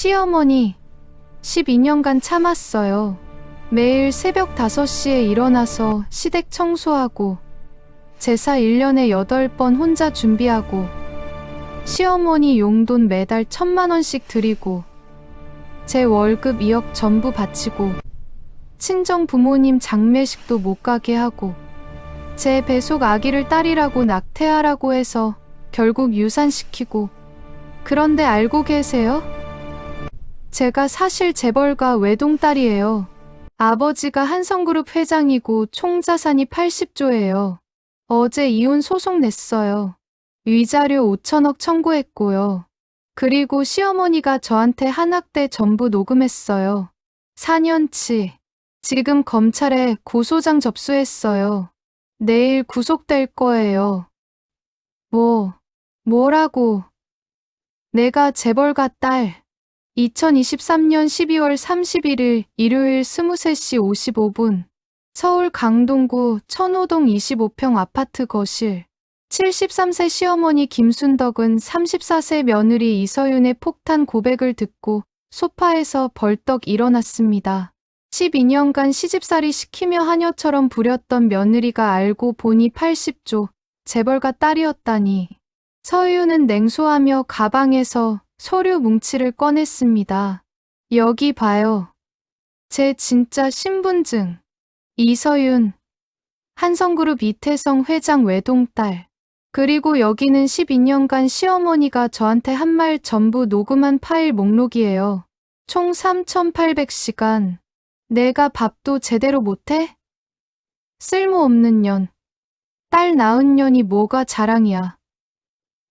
시어머니, 12년간 참았어요. 매일 새벽 5시에 일어나서 시댁 청소하고 제사 1년에 8번 혼자 준비하고 시어머니 용돈 매달 1,000만 원씩 드리고 제 월급 2억 전부 바치고 친정 부모님 장례식도 못 가게 하고 제 배속 아기를 딸이라고 낙태하라고 해서 결국 유산시키고. 그런데 알고 계세요? 제가 사실 재벌가 외동딸이에요. 아버지가 한성그룹 회장이고 총 자산이 80조예요. 어제 이혼 소송 냈어요. 위자료 5천억 청구했고요. 그리고 시어머니가 저한테 한 학대 전부 녹음했어요. 4년치. 지금 검찰에 고소장 접수했어요. 내일 구속될 거예요. 뭐라고? 내가 재벌가 딸. 2023년 12월 31일 일요일 23시 55분. 서울 강동구 천호동 25평 아파트 거실. 73세 시어머니 김순덕은 34세 며느리 이서윤의 폭탄 고백을 듣고 소파에서 벌떡 일어났습니다. 12년간 시집살이 시키며 하녀처럼 부렸던 며느리가 알고 보니 80조 재벌가 딸이었다니. 서윤은 냉소하며 가방에서 서류 뭉치를 꺼냈습니다. 여기 봐요. 제 진짜 신분증. 이서윤, 한성그룹 이태성 회장 외동딸. 그리고 여기는 12년간 시어머니가 저한테 한 말 전부 녹음한 파일 목록이에요. 총 3,800시간. 내가 밥도 제대로 못해? 쓸모없는 년. 딸 낳은 년이 뭐가 자랑이야.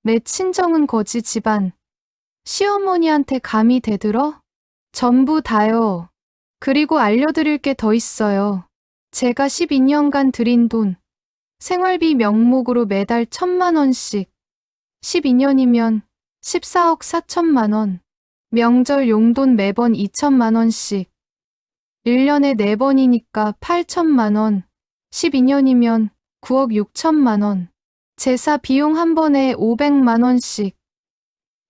내 친정은 거지 집안. 시어머니한테 감히 대들어? 전부 다요. 그리고 알려드릴 게 더 있어요. 제가 12년간 들인 돈. 생활비 명목으로 매달 1,000만 원씩. 12년이면 14억 4천만 원. 명절 용돈 매번 2천만 원씩. 1년에 4번이니까 8천만 원. 12년이면 9억 6천만 원. 제사 비용 한 번에 500만 원씩.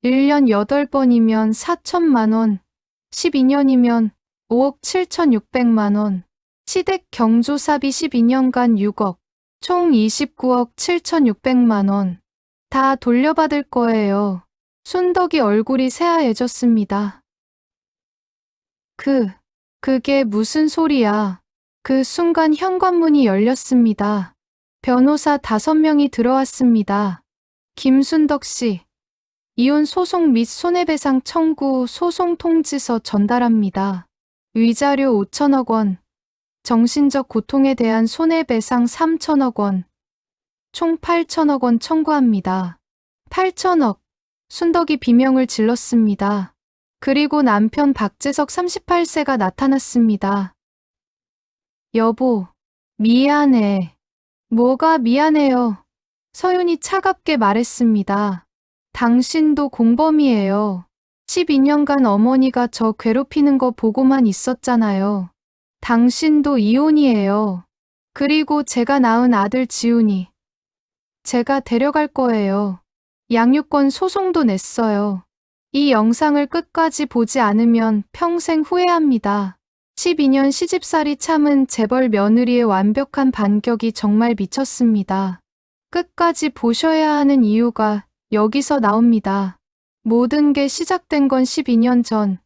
1년 8번이면 4천만 원. 12년이면 5억 7,600만 원. 시댁 경조사비 12년간 6억. 총 29억 7,600만 원. 다 돌려받을 거예요. 순덕이 얼굴이 새하얘졌습니다. 그게 무슨 소리야. 그 순간 현관문이 열렸습니다. 변호사 5명이 들어왔습니다. 김순덕 씨, 이혼 소송 및 손해배상 청구 소송 통지서 전달합니다. 위자료 5천억 원, 정신적 고통에 대한 손해배상 3천억 원, 총 8천억 원 청구합니다. 8천억. 순덕이 비명을 질렀습니다. 그리고 남편 박재석 38세가 나타났습니다. 여보, 미안해. 뭐가 미안해요. 서윤이 차갑게 말했습니다. 당신도 공범이에요. 12년간 어머니가 저 괴롭히는 거 보고만 있었잖아요. 당신도 이혼이에요. 그리고 제가 낳은 아들 지훈이. 제가 데려갈 거예요. 양육권 소송도 냈어요. 이 영상을 끝까지 보지 않으면 평생 후회합니다. 12년 시집살이 참은 재벌 며느리의 완벽한 반격이 정말 미쳤습니다. 끝까지 보셔야 하는 이유가 여기서 나옵니다. 모든 게 시작된 건 12년 전,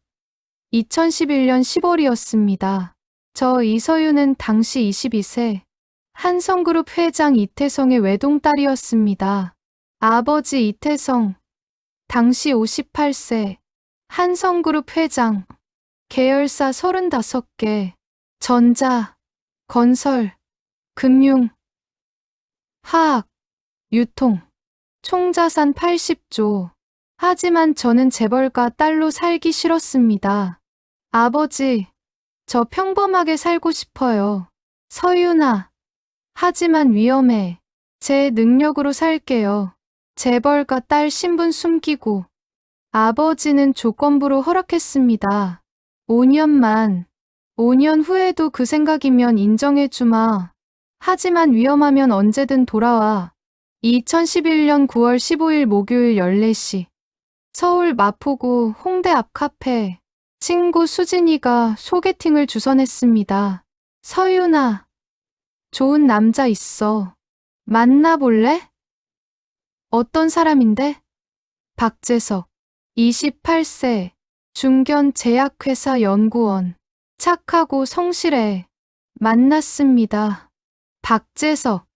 2011년 10월이었습니다. 저 이서윤은 당시 22세, 한성그룹 회장 이태성의 외동딸이었습니다. 아버지 이태성, 당시 58세, 한성그룹 회장, 계열사 35개, 전자, 건설, 금융, 화학, 유통, 총자산 80조. 하지만 저는 재벌가 딸로 살기 싫었습니다. 아버지, 저 평범하게 살고 싶어요. 서윤아. 하지만 위험해. 제 능력으로 살게요. 재벌가 딸 신분 숨기고. 아버지는 조건부로 허락했습니다. 5년만. 5년 후에도 그 생각이면 인정해주마. 하지만 위험하면 언제든 돌아와. 2011년 9월 15일 목요일 14시. 서울 마포구 홍대 앞 카페. 친구 수진이가 소개팅을 주선했습니다. 서윤아, 좋은 남자 있어. 만나볼래? 어떤 사람인데? 박재석, 28세, 중견 제약회사 연구원. 착하고 성실해. 만났습니다. 박재석,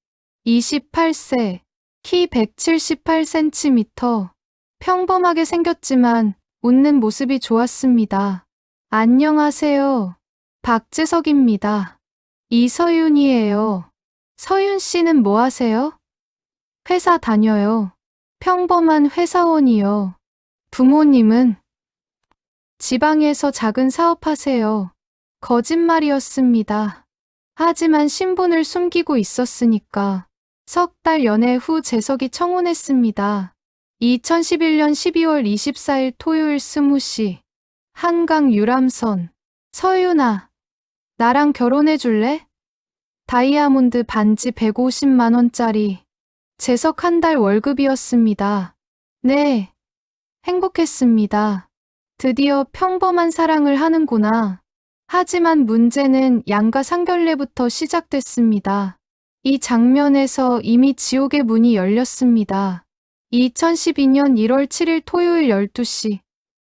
28세, 키 178cm. 평범하게 생겼지만 웃는 모습이 좋았습니다. 안녕하세요. 박재석입니다. 이서윤이에요. 서윤 씨는 뭐 하세요? 회사 다녀요. 평범한 회사원이요. 부모님은? 지방에서 작은 사업하세요. 거짓말이었습니다. 하지만 신분을 숨기고 있었으니까. 석 달 연애 후 재석이 청혼했습니다. 2011년 12월 24일 토요일 20시. 한강 유람선. 서윤아, 나랑 결혼해 줄래? 다이아몬드 반지 150만 원짜리. 재석 한 달 월급이었습니다. 네, 행복했습니다. 드디어 평범한 사랑을 하는구나. 하지만 문제는 양가 상견례부터 시작됐습니다. 이 장면에서 이미 지옥의 문이 열렸습니다. 2012년 1월 7일 토요일 12시.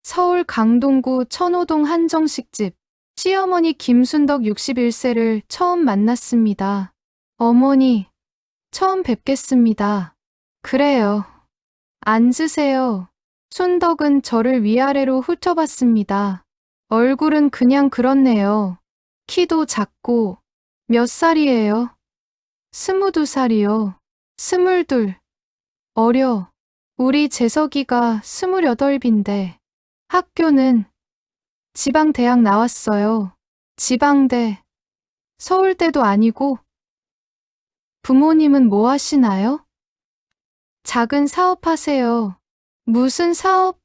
서울 강동구 천호동 한정식집. 시어머니 김순덕 61세를 처음 만났습니다. 어머니, 처음 뵙겠습니다. 그래요. 앉으세요. 순덕은 저를 위아래로 훑어봤습니다. 얼굴은 그냥 그렇네요. 키도 작고. 몇 살이에요? 22살이요. 22. 어려. 우리 재석이가 28인데. 학교는 지방대학 나왔어요. 지방대. 서울대도 아니고. 부모님은 뭐 하시나요? 작은 사업하세요. 무슨 사업?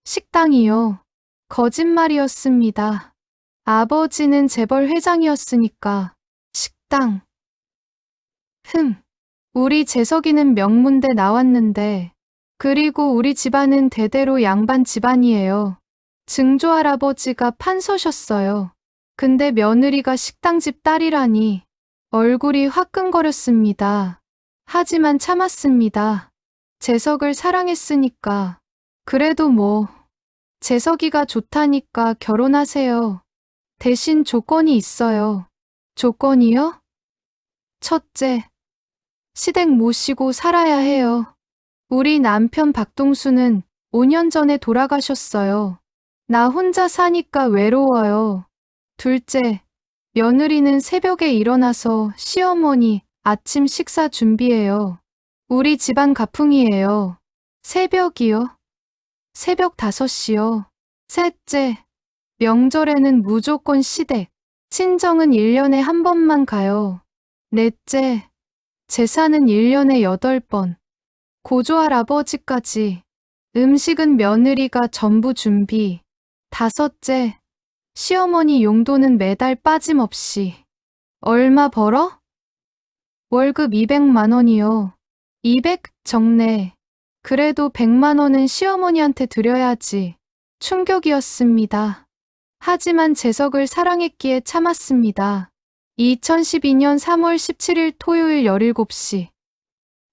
식당이요. 거짓말이었습니다. 아버지는 재벌 회장이었으니까. 식당. 우리 재석이는 명문대 나왔는데, 그리고 우리 집안은 대대로 양반 집안이에요. 증조할아버지가 판서셨어요. 근데 며느리가 식당집 딸이라니. 얼굴이 화끈거렸습니다. 하지만 참았습니다. 재석을 사랑했으니까. 그래도 뭐, 재석이가 좋다니까 결혼하세요. 대신 조건이 있어요. 조건이요? 첫째, 시댁 모시고 살아야 해요. 우리 남편 박동수는 5년 전에 돌아가셨어요. 나 혼자 사니까 외로워요. 둘째, 며느리는 새벽에 일어나서 시어머니 아침 식사 준비해요. 우리 집안 가풍이에요. 새벽이요? 새벽 5시요. 셋째, 명절에는 무조건 시댁. 친정은 1년에 한 번만 가요. 넷째, 제사는 1년에 8번. 고조할아버지까지. 음식은 며느리가 전부 준비. 다섯째, 시어머니 용돈은 매달 빠짐없이. 얼마 벌어? 월급 200만 원이요. 200? 적네. 그래도 100만 원은 시어머니한테 드려야지. 충격이었습니다. 하지만 재석을 사랑했기에 참았습니다. 2012년 3월 17일 토요일 17시.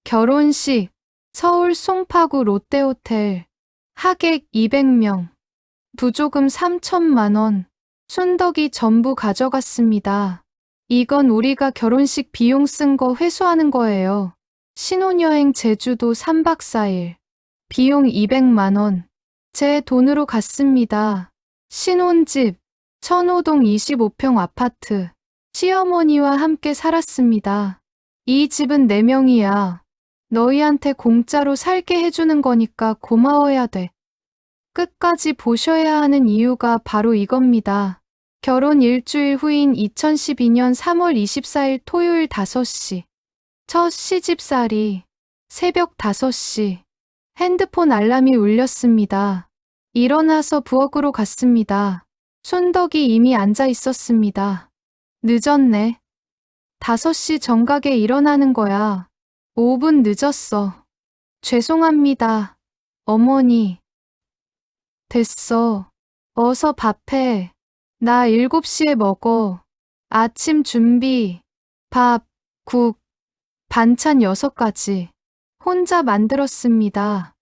결혼식. 서울 송파구 롯데호텔. 하객 200명. 부조금 3천만 원. 순덕이 전부 가져갔습니다. 이건 우리가 결혼식 비용 쓴 거 회수하는 거예요. 신혼여행 제주도 3박 4일. 비용 200만 원. 제 돈으로 갔습니다. 신혼집. 천호동 25평 아파트. 시어머니와 함께 살았습니다. 이 집은 내 명의야. 너희한테 공짜로 살게 해주는 거니까 고마워야 돼. 끝까지 보셔야 하는 이유가 바로 이겁니다. 결혼 일주일 후인 2012년 3월 24일 토요일 5시. 첫 시집살이. 새벽 5시. 핸드폰 알람이 울렸습니다. 일어나서 부엌으로 갔습니다. 순덕이 이미 앉아 있었습니다. 늦었네. 5시 정각에 일어나는 거야. 5분 늦었어. 죄송합니다. 어머니. 됐어. 어서 밥해. 나 7시에 먹어. 아침 준비. 밥, 국, 반찬 6가지. 혼자 만들었습니다.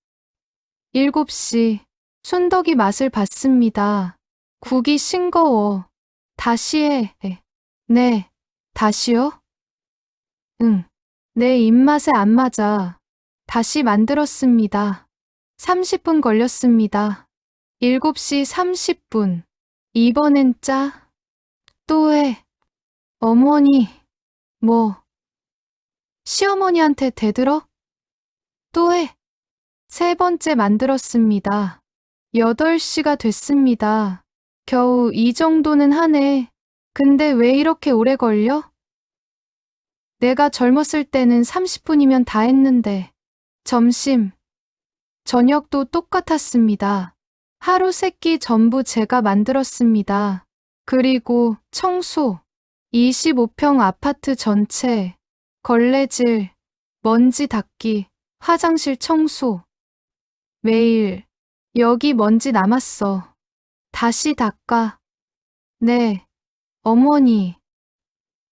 7시. 순덕이 맛을 봤습니다. 국이 싱거워. 다시 해. 네. 다시요? 응. 내 입맛에 안 맞아. 다시 만들었습니다. 30분 걸렸습니다. 7시 30분. 이번엔 짜. 또 해. 어머니. 뭐. 시어머니한테 대들어? 또 해. 3번째 만들었습니다. 8시가 됐습니다. 겨우 이 정도는 하네. 근데 왜 이렇게 오래 걸려? 내가 젊었을 때는 30분이면 다 했는데. 점심, 저녁도 똑같았습니다. 하루 3끼 전부 제가 만들었습니다. 그리고 청소, 25평 아파트 전체, 걸레질, 먼지 닦기, 화장실 청소. 매일, 여기 먼지 남았어. 다시 닦아. 네, 어머니.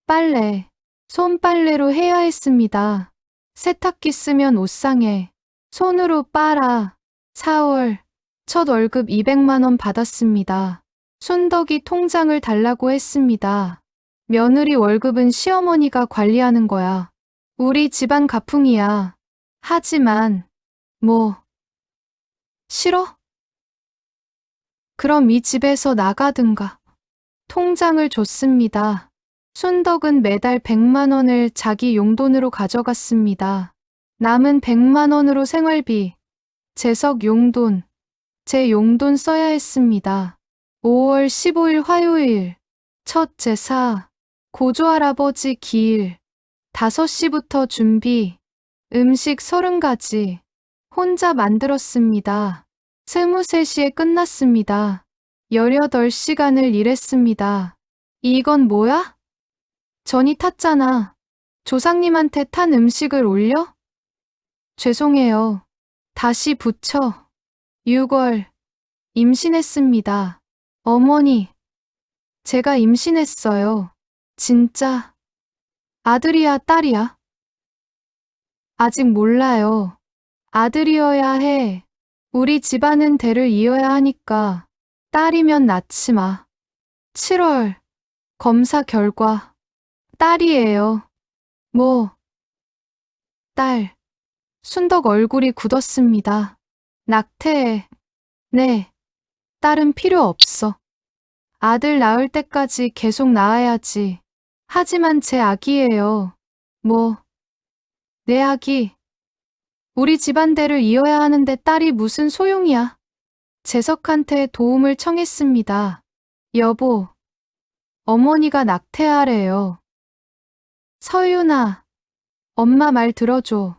빨래, 손빨래로 해야 했습니다. 세탁기 쓰면 옷 상해. 손으로 빨아. 4월, 첫 월급 200만 원 받았습니다. 순덕이 통장을 달라고 했습니다. 며느리 월급은 시어머니가 관리하는 거야. 우리 집안 가풍이야. 하지만, 뭐, 싫어? 그럼 이 집에서 나가든가. 통장을 줬습니다. 순덕은 매달 100만 원을 자기 용돈으로 가져갔습니다. 남은 100만 원으로 생활비, 재석 용돈, 제 용돈 써야 했습니다. 5월 15일 화요일, 첫 제사, 고조할아버지 기일, 5시부터 준비, 음식 30가지, 혼자 만들었습니다. 23시에 끝났습니다. 18시간을 일했습니다. 이건 뭐야? 전이 탔잖아. 조상님한테 탄 음식을 올려? 죄송해요. 다시 붙여. 6월. 임신했습니다. 어머니. 제가 임신했어요. 진짜. 아들이야, 딸이야? 아직 몰라요. 아들이어야 해. 우리 집안은 대를 이어야 하니까. 딸이면 낳지마. 7월. 검사 결과. 딸이에요. 뭐. 딸. 순덕 얼굴이 굳었습니다. 낙태해. 네. 딸은 필요 없어. 아들 낳을 때까지 계속 낳아야지. 하지만 제 아기예요. 뭐. 내 아기. 우리 집안대를 이어야 하는데 딸이 무슨 소용이야. 재석한테 도움을 청했습니다. 여보. 어머니가 낙태하래요. 서윤아. 엄마 말 들어줘.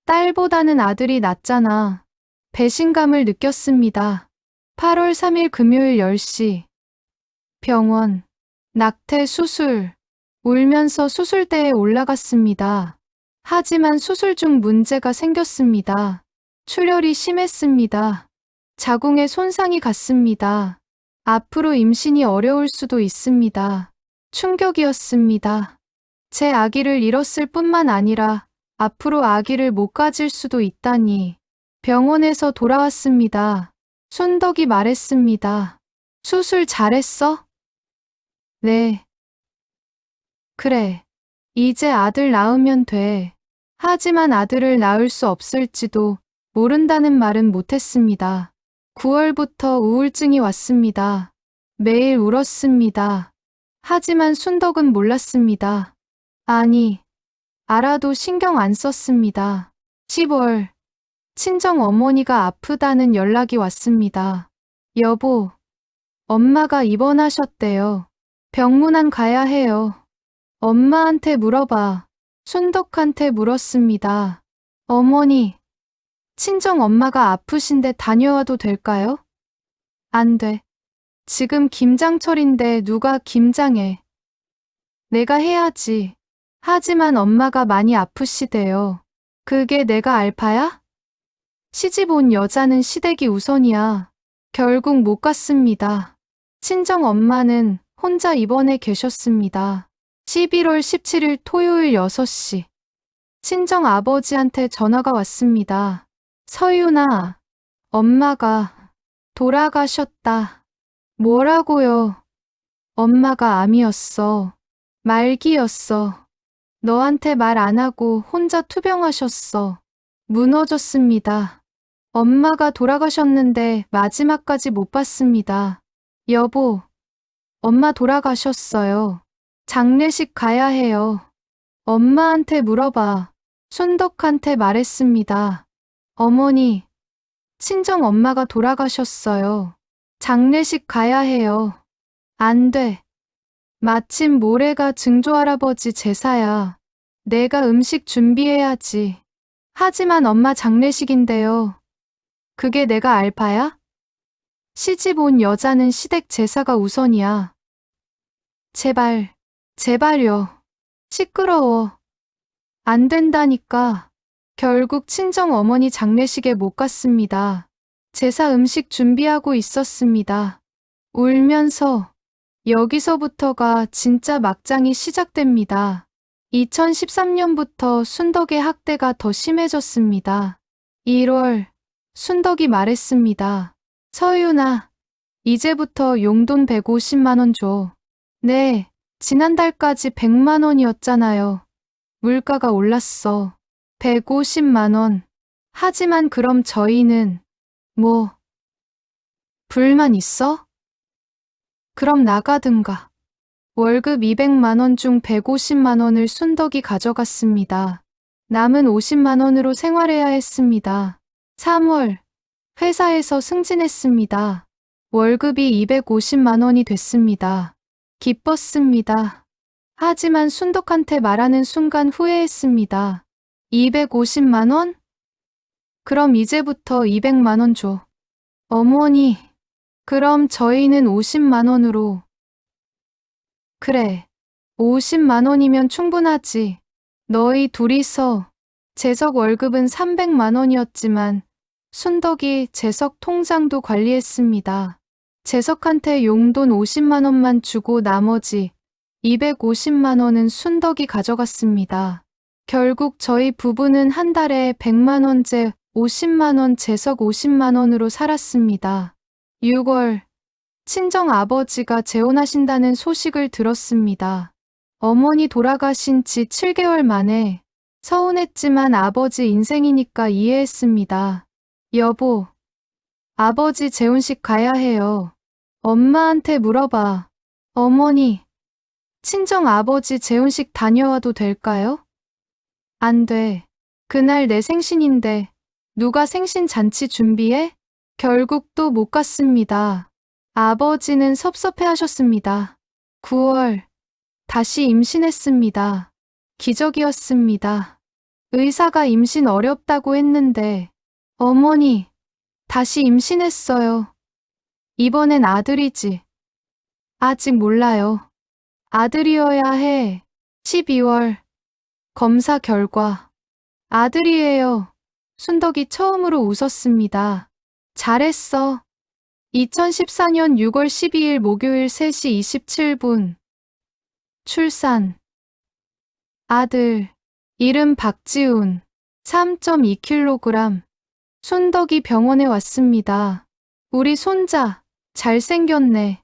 딸보다는 아들이 낫잖아. 배신감을 느꼈습니다. 8월 3일 금요일 10시. 병원. 낙태 수술. 울면서 수술대에 올라갔습니다. 하지만 수술 중 문제가 생겼습니다. 출혈이 심했습니다. 자궁에 손상이 갔습니다. 앞으로 임신이 어려울 수도 있습니다. 충격이었습니다. 제 아기를 잃었을 뿐만 아니라 앞으로 아기를 못 가질 수도 있다니. 병원에서 돌아왔습니다. 순덕이 말했습니다. 수술 잘했어? 네. 그래. 이제 아들 낳으면 돼. 하지만 아들을 낳을 수 없을지도 모른다는 말은 못했습니다. 9월부터 우울증이 왔습니다. 매일 울었습니다. 하지만 순덕은 몰랐습니다. 아니, 알아도 신경 안 썼습니다. 10월, 친정 어머니가 아프다는 연락이 왔습니다. 여보, 엄마가 입원하셨대요. 병문안 가야 해요. 엄마한테 물어봐. 순덕한테 물었습니다. 어머니, 친정 엄마가 아프신데 다녀와도 될까요? 안 돼. 지금 김장철인데 누가 김장해. 내가 해야지. 하지만 엄마가 많이 아프시대요. 그게 내가 알파야? 시집 온 여자는 시댁이 우선이야. 결국 못 갔습니다. 친정 엄마는 혼자 입원해 계셨습니다. 11월 17일 토요일 6시. 친정 아버지한테 전화가 왔습니다. 서윤아, 엄마가 돌아가셨다. 뭐라고요? 엄마가 암이었어. 말기였어. 너한테 말 안 하고 혼자 투병하셨어. 무너졌습니다. 엄마가 돌아가셨는데 마지막까지 못 봤습니다. 여보, 엄마 돌아가셨어요. 장례식 가야 해요. 엄마한테 물어봐. 순덕한테 말했습니다. 어머니, 친정 엄마가 돌아가셨어요. 장례식 가야 해요. 안 돼. 마침 모레가 증조할아버지 제사야. 내가 음식 준비해야지. 하지만 엄마 장례식인데요. 그게 내가 알바야? 시집 온 여자는 시댁 제사가 우선이야. 제발, 제발요. 시끄러워. 안 된다니까. 결국 친정 어머니 장례식에 못 갔습니다. 제사 음식 준비하고 있었습니다. 울면서 여기서부터가 진짜 막장이 시작됩니다. 2013년부터 순덕의 학대가 더 심해졌습니다. 1월, 순덕이 말했습니다. 서윤아, 이제부터 용돈 150만 원 줘. 네, 지난달까지 100만 원이었잖아요. 물가가 올랐어. 150만 원. 하지만 그럼 저희는 불만 있어? 그럼 나가든가. 월급 200만 원 중 150만 원을 순덕이 가져갔습니다. 남은 50만 원으로 생활해야 했습니다. 3월, 회사에서 승진했습니다. 월급이 250만 원이 됐습니다. 기뻤습니다. 하지만 순덕한테 말하는 순간 후회했습니다. 250만 원? 그럼 이제부터 200만 원 줘. 어머니, 그럼 저희는 50만 원으로. 그래, 50만 원이면 충분하지. 너희 둘이서. 재석 월급은 300만 원이었지만 순덕이 재석 통장도 관리했습니다. 재석한테 용돈 50만 원만 주고 나머지 250만 원은 순덕이 가져갔습니다. 결국 저희 부부는 한 달에 100만 원째 50만 원 재석 50만 원으로 살았습니다. 6월, 친정 아버지가 재혼하신다는 소식을 들었습니다. 어머니 돌아가신 지 7개월 만에. 서운했지만 아버지 인생이니까 이해했습니다. 여보, 아버지 재혼식 가야 해요. 엄마한테 물어봐. 어머니, 친정 아버지 재혼식 다녀와도 될까요? 안 돼. 그날 내 생신인데 누가 생신 잔치 준비해? 결국 또 못 갔습니다. 아버지는 섭섭해 하셨습니다. 9월, 다시 임신했습니다. 기적이었습니다. 의사가 임신 어렵다고 했는데, 어머니, 다시 임신했어요. 이번엔 아들이지. 아직 몰라요. 아들이어야 해. 12월, 검사 결과. 아들이에요. 순덕이 처음으로 웃었습니다. 잘했어. 2014년 6월 12일 목요일 3시 27분. 출산. 아들. 이름 박지훈. 3.2kg. 순덕이 병원에 왔습니다. 우리 손자. 잘생겼네.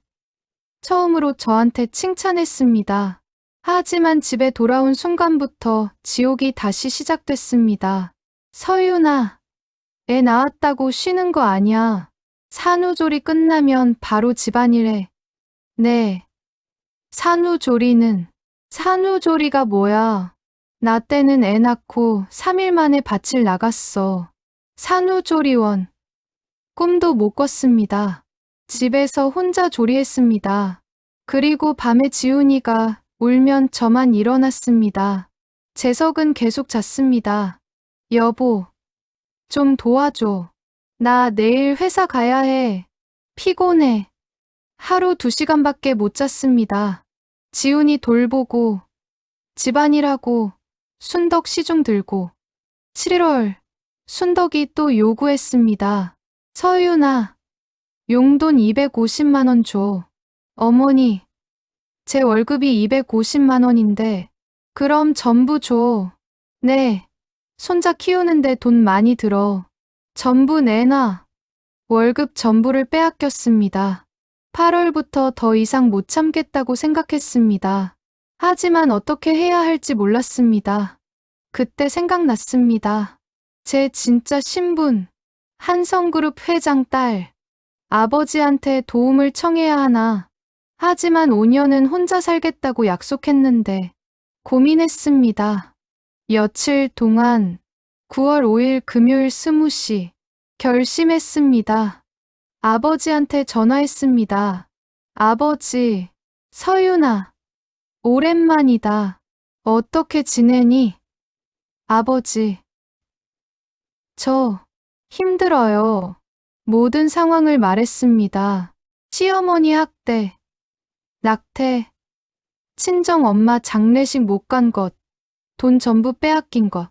처음으로 저한테 칭찬했습니다. 하지만 집에 돌아온 순간부터 지옥이 다시 시작됐습니다. 서윤아, 애 낳았다고 쉬는 거 아니야. 산후조리 끝나면 바로 집안일 해. 네. 산후조리가 뭐야? 나 때는 애 낳고 3일 만에 밭을 나갔어. 산후조리원. 꿈도 못 꿨습니다. 집에서 혼자 조리했습니다. 그리고 밤에 지훈이가 울면 저만 일어났습니다. 재석은 계속 잤습니다. 여보, 좀 도와줘. 나 내일 회사 가야 해. 피곤해. 하루 2시간밖에 못 잤습니다. 지훈이 돌보고, 집안일하고, 순덕 시중 들고. 7월, 순덕이 또 요구했습니다. 서윤아, 용돈 250만 원 줘. 어머니, 제 월급이 250만 원인데 그럼 전부 줘. 네, 손자 키우는데 돈 많이 들어. 전부 내놔. 월급 전부를 빼앗겼습니다. 8월부터 더 이상 못 참겠다고 생각했습니다. 하지만 어떻게 해야 할지 몰랐습니다. 그때 생각났습니다. 제 진짜 신분, 한성그룹 회장 딸. 아버지한테 도움을 청해야 하나. 하지만 5년은 혼자 살겠다고 약속했는데 고민했습니다. 며칠 동안 9월 5일 금요일 20시 결심했습니다. 아버지한테 전화했습니다. 아버지, 서윤아, 오랜만이다. 어떻게 지내니? 아버지, 저 힘들어요. 모든 상황을 말했습니다. 시어머니 학대, 낙태, 친정엄마 장례식 못 간 것, 돈 전부 빼앗긴 것.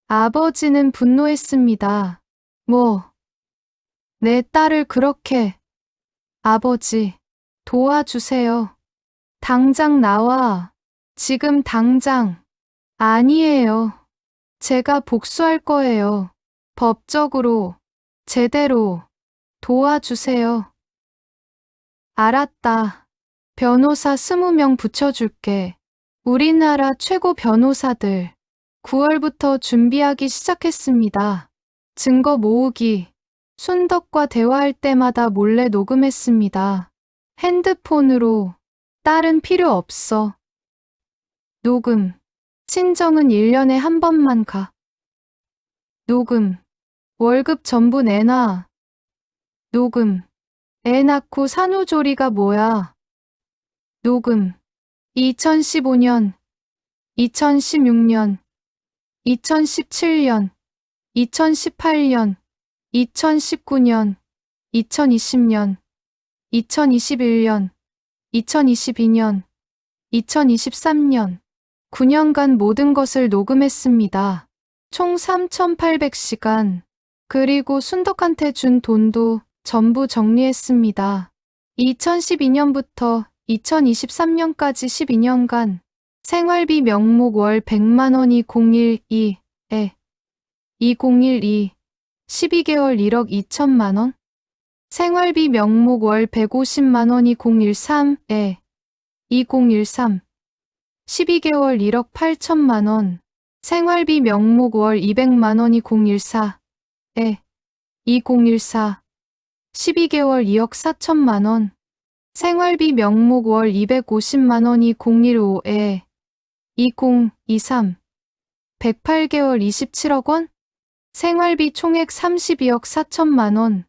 아버지는 분노했습니다. 내 딸을 그렇게. 아버지, 도와주세요. 당장 나와. 지금 당장. 아니에요. 제가 복수할 거예요. 법적으로, 제대로. 도와주세요. 알았다. 변호사 20명 붙여줄게. 우리나라 최고 변호사들. 9월부터 준비하기 시작했습니다. 증거 모으기. 순덕과 대화할 때마다 몰래 녹음했습니다. 핸드폰으로. 딸은 필요 없어. 녹음. 친정은 1년에 한 번만 가. 녹음. 월급 전부 내놔. 녹음. 애 낳고 산후조리가 뭐야. 녹음. 2015년, 2016년, 2017년, 2018년, 2019년, 2020년, 2021년, 2022년, 2023년, 9년간 모든 것을 녹음했습니다. 총 3,800시간. 그리고 순덕한테 준 돈도 전부 정리했습니다. 2012년부터 2023년까지 12년간 생활비 명목 월 100만 원이 012에 2012 12개월 1억 2천만 원 생활비 명목 월 150만 원이 013에 2013 12개월 1억 8천만 원 생활비 명목 월 200만 원이 014에 2014 12개월 2억 4천만 원 생활비 명목 월 250만 원이 015에 2023 108개월 27억 원 생활비 총액 32억 4천만 원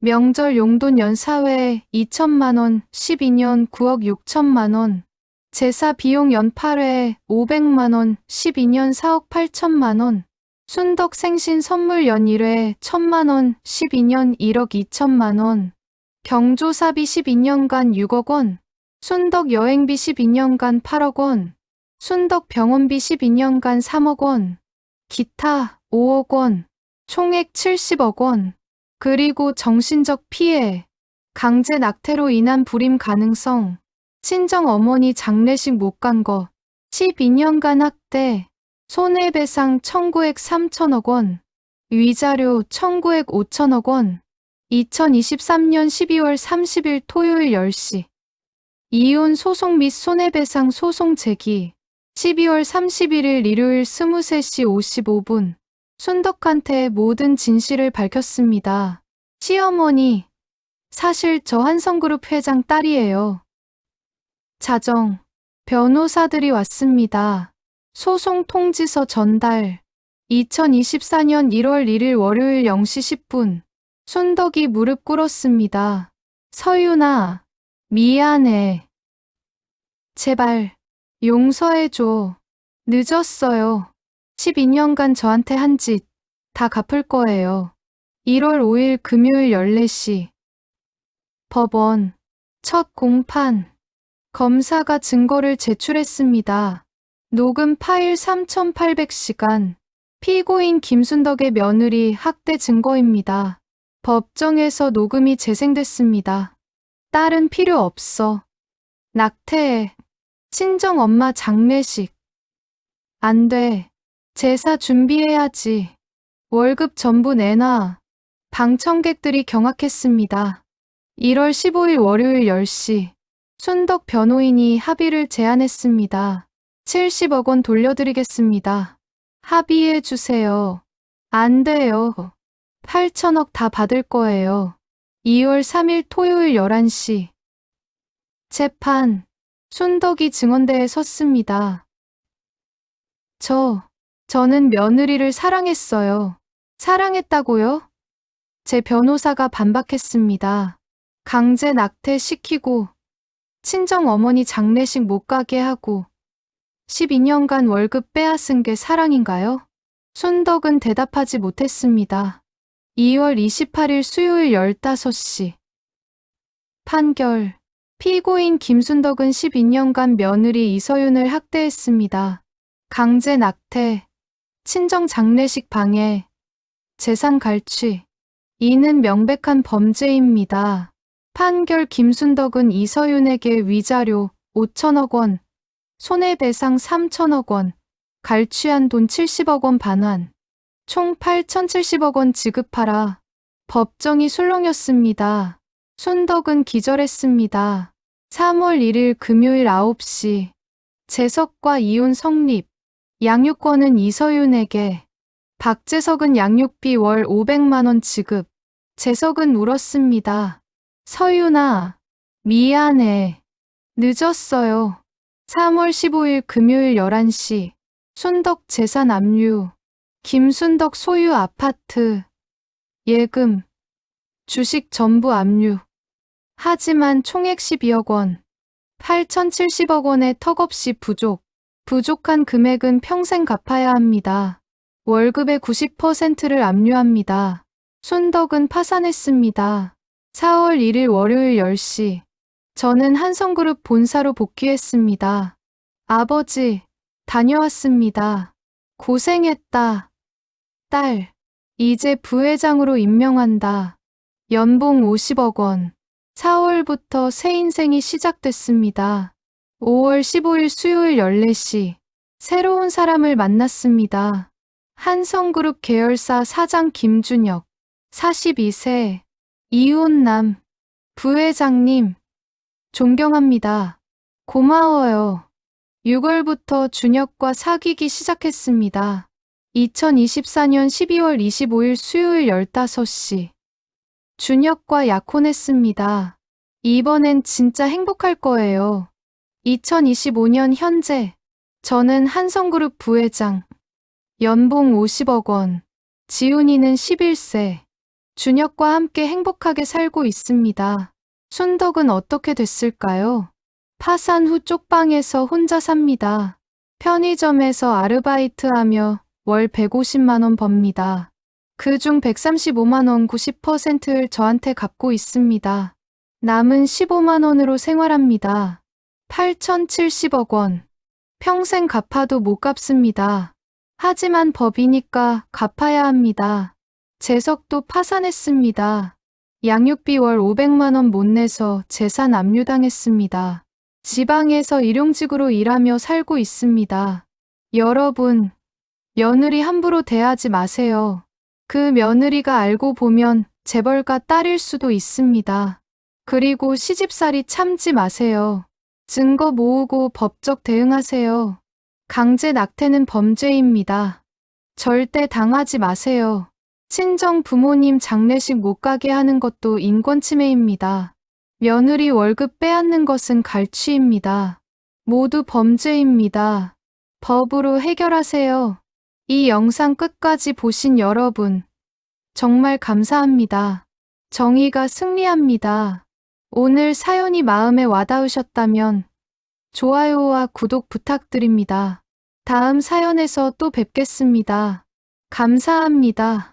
명절 용돈 연사회 2천만 원 12년 9억 6천만 원 제사 비용 연 8회 500만 원 12년 4억 8천만 원 순덕 생신 선물 연 1회 1천만 원 12년 1억 2천만 원 경조사비 12년간 6억 원 순덕 여행비 12년간 8억 원 순덕 병원비 12년간 3억 원 기타 5억 원 총액 70억 원 그리고 정신적 피해 강제 낙태로 인한 불임 가능성 친정 어머니 장례식 못 간 거 12년간 학대 손해배상 청구액 3천억 원 위자료 청구액 5천억 원 2023년 12월 30일 토요일 10시 이혼 소송 및 손해배상 소송 제기 12월 31일 일요일 23시 55분 순덕한테 모든 진실을 밝혔습니다. 시어머니, 사실 저 한성그룹 회장 딸이에요. 자정, 변호사들이 왔습니다. 소송 통지서 전달 2024년 1월 1일 월요일 0시 10분 순덕이 무릎 꿇었습니다. 서윤아, 미안해. 제발 용서해줘. 늦었어요. 12년간 저한테 한 짓 다 갚을 거예요. 1월 5일 금요일 14시 법원 첫 공판 검사가 증거를 제출했습니다. 녹음 파일 3,800시간 피고인 김순덕의 며느리 학대 증거입니다. 법정에서 녹음이 재생됐습니다. 딸은 필요 없어. 낙태해. 친정엄마 장례식. 안 돼. 제사 준비해야지. 월급 전부 내놔. 방청객들이 경악했습니다. 1월 15일 월요일 10시. 순덕 변호인이 합의를 제안했습니다. 70억 원 돌려드리겠습니다. 합의해 주세요. 안 돼요. 8천억 다 받을 거예요. 2월 3일 토요일 11시. 재판. 순덕이 증언대에 섰습니다. 저는 며느리를 사랑했어요. 사랑했다고요? 제 변호사가 반박했습니다. 강제 낙태시키고 친정 어머니 장례식 못 가게 하고 12년간 월급 빼앗은 게 사랑인가요? 순덕은 대답하지 못했습니다. 2월 28일 수요일 15시. 판결. 피고인 김순덕은 12년간 며느리 이서윤을 학대했습니다. 강제 낙태, 친정 장례식 방해, 재산 갈취. 이는 명백한 범죄입니다. 판결. 김순덕은 이서윤에게 위자료 5천억 원, 손해배상 3천억 원, 갈취한 돈 70억 원 반환, 총 8,070억 원 지급하라. 법정이 술렁였습니다. 순덕은 기절했습니다. 3월 1일 금요일 9시. 재석과 이혼 성립. 양육권은 이서윤에게. 박재석은 양육비 월 500만 원 지급. 재석은 울었습니다. 서윤아, 미안해. 늦었어요. 3월 15일 금요일 11시. 순덕 재산 압류. 김순덕 소유 아파트, 예금, 주식 전부 압류. 하지만 총액 12억 원, 8,070억 원의 턱없이 부족한 금액은 평생 갚아야 합니다. 월급의 90%를 압류합니다. 순덕은 파산했습니다. 4월 1일 월요일 10시. 저는 한성그룹 본사로 복귀했습니다. 아버지, 다녀왔습니다. 고생했다. 딸, 이제 부회장으로 임명한다. 연봉 50억 원. 4월부터 새 인생이 시작됐습니다. 5월 15일 수요일 14시. 새로운 사람을 만났습니다. 한성그룹 계열사 사장 김준혁, 42세, 이혼남. 부회장님, 존경합니다. 고마워요. 6월부터 준혁과 사귀기 시작했습니다. 2024년 12월 25일 수요일 15시. 준혁과 약혼했습니다. 이번엔 진짜 행복할 거예요. 2025년 현재. 저는 한성그룹 부회장. 연봉 50억 원. 지훈이는 11세. 준혁과 함께 행복하게 살고 있습니다. 순덕은 어떻게 됐을까요? 파산 후 쪽방에서 혼자 삽니다. 편의점에서 아르바이트하며 월 150만 원 법니다. 그중 135만 원 90%를 저한테 갚고 있습니다. 남은 15만 원으로 생활합니다. 8,070억 원. 평생 갚아도 못 갚습니다. 하지만 법이니까 갚아야 합니다. 재석도 파산했습니다. 양육비 월 500만 원 못 내서 재산 압류당했습니다. 지방에서 일용직으로 일하며 살고 있습니다. 여러분, 며느리 함부로 대하지 마세요. 그 며느리가 알고 보면 재벌가 딸일 수도 있습니다. 그리고 시집살이 참지 마세요. 증거 모으고 법적 대응하세요. 강제 낙태는 범죄입니다. 절대 당하지 마세요. 친정 부모님 장례식 못 가게 하는 것도 인권침해입니다. 며느리 월급 빼앗는 것은 갈취입니다. 모두 범죄입니다. 법으로 해결하세요. 이 영상 끝까지 보신 여러분, 정말 감사합니다. 정의가 승리합니다. 오늘 사연이 마음에 와닿으셨다면 좋아요와 구독 부탁드립니다. 다음 사연에서 또 뵙겠습니다. 감사합니다.